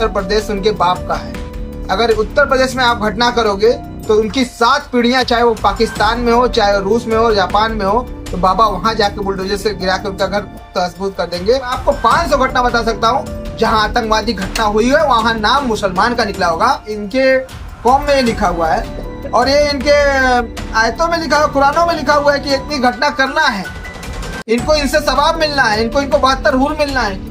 उत्तर प्रदेश उनके बाप का है। अगर उत्तर प्रदेश में आप घटना करोगे तो उनकी 7 पीढ़ियां, चाहे वो पाकिस्तान में हो, चाहे रूस में हो, जापान में हो, तो बाबा वहां जाके बुलडोजर से गिरा के उनका घर तहस-नहस कर देंगे। आपको 500 घटना बता सकता हूँ जहां आतंकवादी घटना हुई है, वहां नाम मुसलमान का निकला होगा। इनके कौम में लिखा हुआ है और ये इनके आयतों में लिखा हुआ, कुरानों में लिखा हुआ है कि इतनी घटना करना है, इनको इनसे सवाब मिलना है, इनको 72 हूर मिलना है।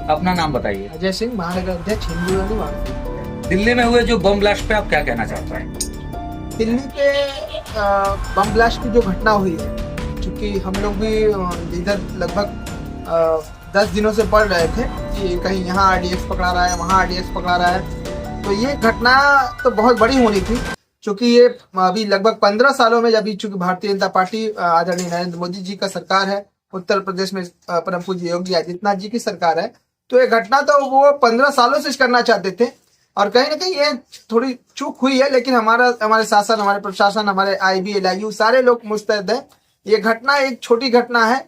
अपना नाम बताइए। अजय सिंह, महानगर अध्यक्ष, हिंदू वाले। दिल्ली में हुए जो बम ब्लास्ट पे आप क्या कहना चाहते हैं? दिल्ली के बम ब्लास्ट की जो घटना हुई है, क्योंकि हम लोग भी इधर लगभग 10 दिनों से पढ़ रहे थे कि कहीं यहाँ RDX पकड़ा रहा है, वहाँ RDX पकड़ा रहा है, तो ये घटना तो बहुत बड़ी होनी थी। क्योंकि ये अभी लगभग 15 सालों में, जब चूंकि भारतीय जनता पार्टी आदरणीय नरेंद्र मोदी जी का सरकार है, उत्तर प्रदेश में परम पूज्य योगी आदित्यनाथ जी की सरकार है, तो ये घटना तो वो 15 सालों से करना चाहते थे और कहीं ना कहीं ये थोड़ी चूक हुई है। लेकिन हमारे शासन, हमारे प्रशासन, हमारे IB LIU सारे लोग मुस्तैद हैं। ये घटना एक छोटी घटना है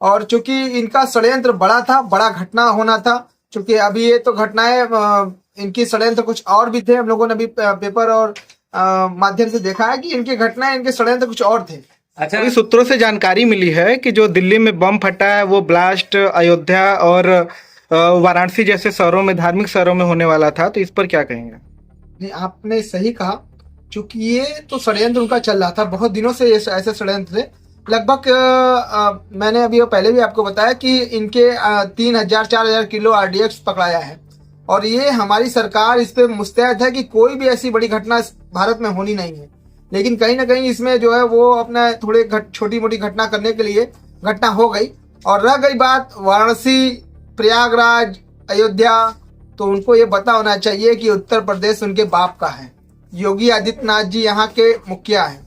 और चूंकि इनका षड्यंत्र बड़ा था, बड़ा घटना होना था। चूंकि अभी ये तो घटनाएं, इनकी षड्यंत्र कुछ और भी थे। हम लोगों ने भी पेपर और माध्यम से देखा है कि इनकी घटनाएं, इनके षड्यंत्र कुछ और थे। अच्छा, अभी सूत्रों से जानकारी मिली है कि जो दिल्ली में बम फटा है वो ब्लास्ट अयोध्या और वाराणसी जैसे शहरों में, धार्मिक शहरों में होने वाला था, तो इस पर क्या कहेंगे? नहीं, आपने सही कहा। क्योंकि ये तो षड्यंत्र उनका चल रहा था बहुत दिनों से, ये ऐसे षड्यंत्र थे। लगभग मैंने अभी पहले भी आपको बताया कि इनके 3000-4000 किलो RDX पकड़ाया है और ये हमारी सरकार इस पे मुस्तैद है कि कोई भी ऐसी बड़ी घटना भारत में होनी नहीं है। लेकिन कहीं ना कहीं इसमें जो है वो अपना थोड़े छोटी मोटी घटना करने के लिए घटना हो गई। और रह गई बात वाराणसी, प्रयागराज, अयोध्या, तो उनको ये पता होना चाहिए कि उत्तर प्रदेश उनके बाप का है। योगी आदित्यनाथ जी यहाँ के मुखिया हैं।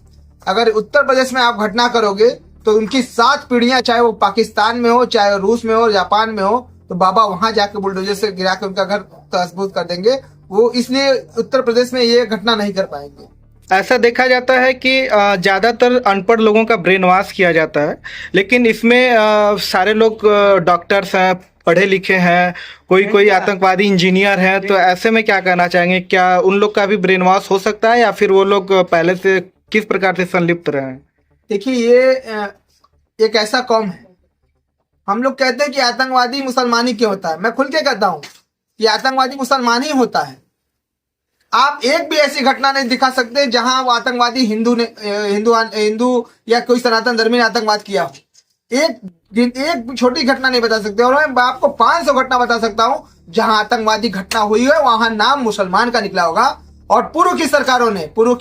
अगर उत्तर प्रदेश में आप घटना करोगे तो उनकी 7 पीढ़ियां, चाहे वो पाकिस्तान में हो, चाहे रूस में हो, जापान में हो, तो बाबा वहां जाके बुलडोजर से गिरा के उनका घर तहस-नहस कर देंगे। वो इसलिए उत्तर प्रदेश में ये घटना नहीं कर पाएंगे। ऐसा देखा जाता है कि ज़्यादातर अनपढ़ लोगों का ब्रेन वॉश किया जाता है, लेकिन इसमें सारे लोग डॉक्टर्स हैं, पढ़े लिखे हैं, कोई आतंकवादी इंजीनियर हैं, तो ऐसे में क्या कहना चाहेंगे? क्या उन लोग का भी ब्रेन वॉश हो सकता है या फिर वो लोग पहले से किस प्रकार से संलिप्त रहे हैं? देखिए, ये एक ऐसा कौम है। हम लोग कहते हैं कि आतंकवादी मुसलमानी क्यों होता है। मैं खुल के कहता हूँ कि आतंकवादी मुसलमान ही होता है। आप एक भी ऐसी घटना नहीं दिखा सकते जहां वो आतंकवादी हिंदू या कोई सनातन धर्मी ने आतंकवाद किया हो। एक छोटी घटना नहीं बता सकते। और मैं आपको 500 घटना बता सकता हूं जहां आतंकवादी घटना हुई है, वहां नाम मुसलमान का निकला होगा। और पूर्व की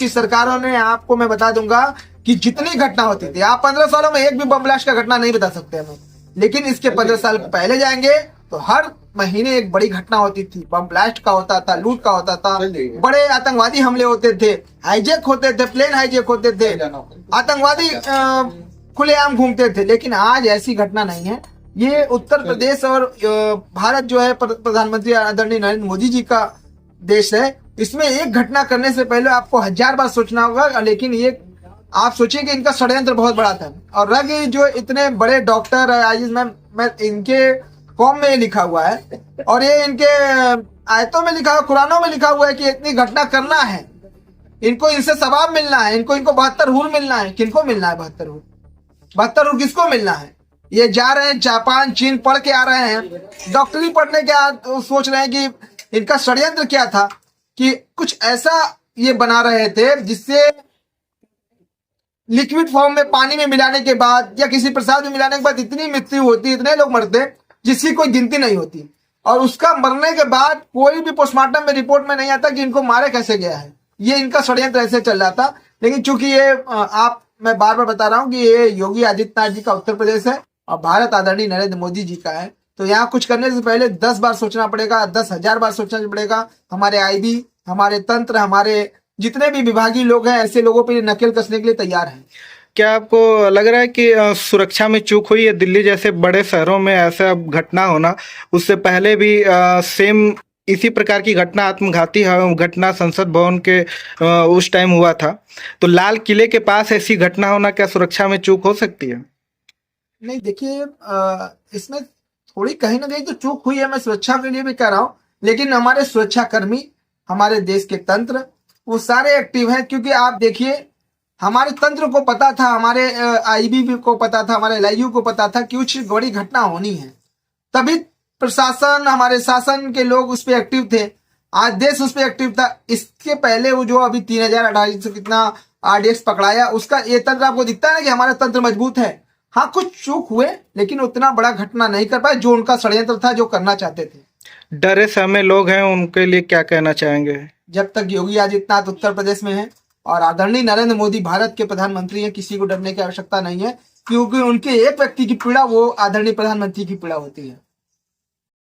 सरकारों ने आपको मैं बता दूंगा कि जितनी घटना होती थी, आप 15 सालों में एक भी बम ब्लास्ट का घटना नहीं बता सकते हमें। लेकिन इसके 15 साल पहले जाएंगे तो हर महीने एक बड़ी घटना होती थी। बम ब्लास्ट का होता था, लूट का होता था, बड़े आतंकवादी हमले होते थे, हाईजैक होते थे, प्लेन हाईजैक होते थे, आतंकवादी खुलेआम घूमते थे। लेकिन आज ऐसी घटना नहीं है। ये उत्तर प्रदेश और भारत जो है, प्रधानमंत्री आदरणीय नरेंद्र मोदी जी का देश है। इसमें एक घटना करने से पहले आपको 1000 बार सोचना होगा। लेकिन ये आप सोचिए कि इनका षड्यंत्र बहुत बड़ा था। और रह गई जो इतने बड़े डॉक्टर, मैं इनके कौम में लिखा हुआ है और ये इनके आयतों में लिखा हुआ, कुरानों में लिखा हुआ है कि इतनी घटना करना है, इनको इनसे सवाब मिलना है, इनको 72 हूर मिलना है। किनको मिलना है 72 हूर? 72 हूर किसको मिलना है? ये जा रहे हैं जापान, चीन, पढ़ के आ रहे हैं, डॉक्टरी पढ़ने के सोच रहे हैं कि इनका षड्यंत्र क्या था कि कुछ ऐसा ये बना रहे थे जिससे लिक्विड फॉर्म में पानी में मिलाने के बाद या किसी प्रसाद में मिलाने के बाद इतनी मृत्यु होती, इतने लोग मरते जिसकी कोई गिनती नहीं होती। और उसका मरने के बाद कोई भी पोस्टमार्टम में रिपोर्ट में नहीं आता कि इनको मारे कैसे गया है। ये इनका षड्यंत्र ऐसे चल रहा था। लेकिन चूंकि ये मैं बार बार बता रहा हूँ कि ये योगी आदित्यनाथ जी का उत्तर प्रदेश है और भारत आदरणीय नरेंद्र मोदी जी का है, तो यहाँ कुछ करने से पहले 10 बार सोचना पड़ेगा, 10,000 बार सोचना पड़ेगा। हमारे IB, हमारे तंत्र, हमारे जितने भी विभागीय लोग हैं, ऐसे लोगों पर नकेल कसने के लिए तैयार हैं। क्या आपको लग रहा है कि सुरक्षा में चूक हुई है? दिल्ली जैसे बड़े शहरों में ऐसा घटना होना, उससे पहले भी सेम इसी प्रकार की घटना, आत्मघाती घटना संसद भवन के उस टाइम हुआ था, तो लाल किले के पास ऐसी घटना होना, क्या सुरक्षा में चूक हो सकती है? नहीं, देखिए, इसमें थोड़ी कहीं ना कहीं तो चूक हुई है। मैं सुरक्षा के लिए भी कह रहा हूँ लेकिन हमारे सुरक्षाकर्मी, हमारे देश के तंत्र, वो सारे एक्टिव हैं। क्योंकि आप देखिए, हमारे तंत्र को पता था, हमारे आईबी को पता था, हमारे एलआईयू को पता था कि कुछ बड़ी घटना होनी है, तभी प्रशासन, हमारे शासन के लोग उस पर एक्टिव थे। आज देश उस पर एक्टिव था। इसके पहले वो जो अभी 3000 से कितना आरडीएक्स पकड़ाया, उसका ये तंत्र आपको दिखता है ना कि हमारा तंत्र मजबूत है। हाँ, कुछ चूक हुए, लेकिन उतना बड़ा घटना नहीं कर पाए जो उनका षड्यंत्र था, जो करना चाहते थे। डरे सहमे लोग हैं, उनके लिए क्या कहना चाहेंगे? जब तक योगी आदित्यनाथ उत्तर प्रदेश में है और आदरणीय नरेंद्र मोदी भारत के प्रधानमंत्री हैं, किसी को डरने की आवश्यकता नहीं है। क्योंकि उनके एक व्यक्ति की पीड़ा वो आदरणीय प्रधानमंत्री की पीड़ा होती है।